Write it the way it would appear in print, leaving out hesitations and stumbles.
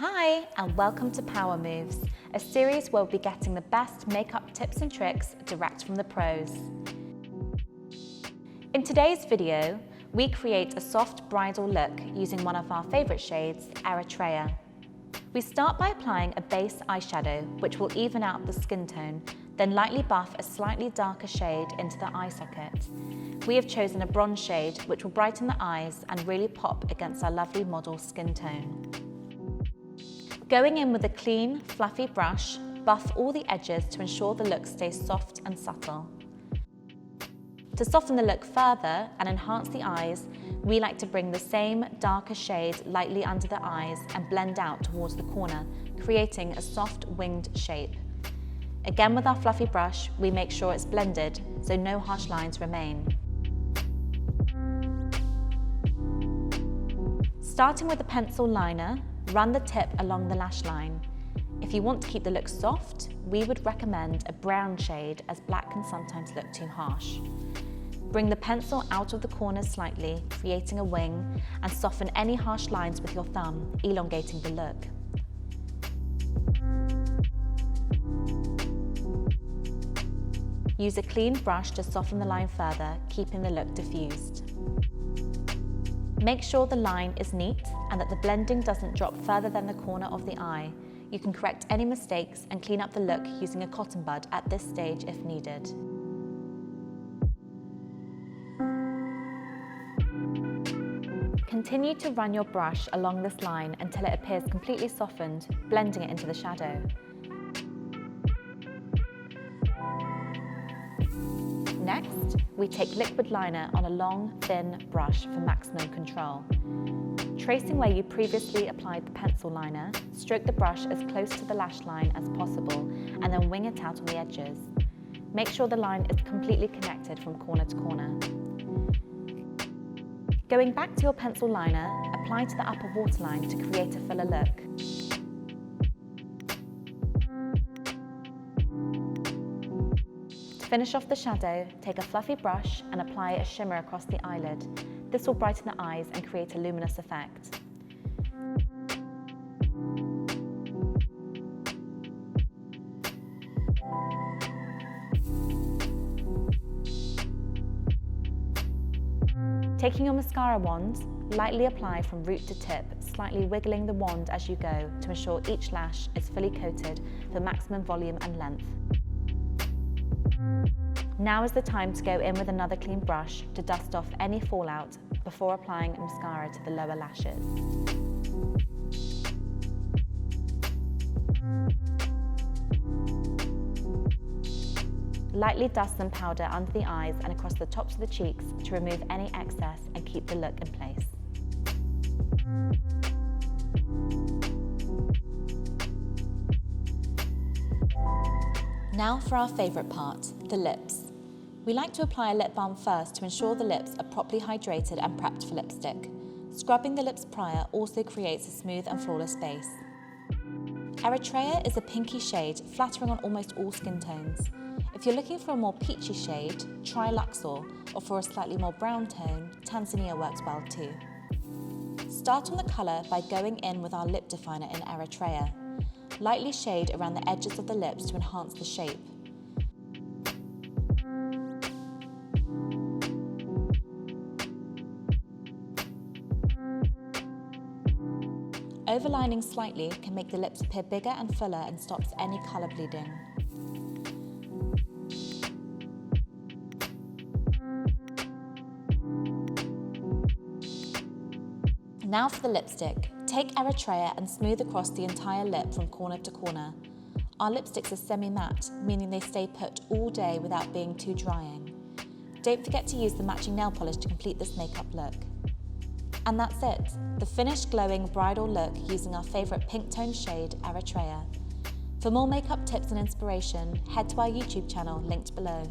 Hi, and welcome to Power Moves, a series where we'll be getting the best makeup tips and tricks direct from the pros. In today's video, we create a soft bridal look using one of our favourite shades, Eritrea. We start by applying a base eyeshadow, which will even out the skin tone, then lightly buff a slightly darker shade into the eye socket. We have chosen a bronze shade, which will brighten the eyes and really pop against our lovely model skin tone. Going in with a clean, fluffy brush, buff all the edges to ensure the look stays soft and subtle. To soften the look further and enhance the eyes, we like to bring the same darker shade lightly under the eyes and blend out towards the corner, creating a soft winged shape. Again with our fluffy brush, we make sure it's blended so no harsh lines remain. Starting with a pencil liner, run the tip along the lash line. If you want to keep the look soft, we would recommend a brown shade as black can sometimes look too harsh. Bring the pencil out of the corners slightly, creating a wing, and soften any harsh lines with your thumb, elongating the look. Use a clean brush to soften the line further, keeping the look diffused. Make sure the line is neat and that the blending doesn't drop further than the corner of the eye. You can correct any mistakes and clean up the look using a cotton bud at this stage if needed. Continue to run your brush along this line until it appears completely softened, blending it into the shadow. Next, we take liquid liner on a long, thin brush for maximum control. Tracing where you previously applied the pencil liner, stroke the brush as close to the lash line as possible and then wing it out on the edges. Make sure the line is completely connected from corner to corner. Going back to your pencil liner, apply to the upper waterline to create a fuller look. To finish off the shadow, take a fluffy brush and apply a shimmer across the eyelid. This will brighten the eyes and create a luminous effect. Taking your mascara wand, lightly apply from root to tip, slightly wiggling the wand as you go to ensure each lash is fully coated for maximum volume and length. Now is the time to go in with another clean brush to dust off any fallout before applying mascara to the lower lashes. Lightly dust some powder under the eyes and across the tops of the cheeks to remove any excess and keep the look in place. Now for our favourite part, the lips. We like to apply a lip balm first to ensure the lips are properly hydrated and prepped for lipstick. Scrubbing the lips prior also creates a smooth and flawless base. Eritrea is a pinky shade, flattering on almost all skin tones. If you're looking for a more peachy shade, try Luxor, or for a slightly more brown tone, Tanzania works well too. Start on the colour by going in with our lip definer in Eritrea. Lightly shade around the edges of the lips to enhance the shape. Overlining slightly can make the lips appear bigger and fuller and stops any colour bleeding. Now for the lipstick. Take Eritrea and smooth across the entire lip from corner to corner. Our lipsticks are semi-matte, meaning they stay put all day without being too drying. Don't forget to use the matching nail polish to complete this makeup look. And that's it, the finished glowing bridal look using our favourite pink tone shade, Eritrea. For more makeup tips and inspiration, head to our YouTube channel linked below.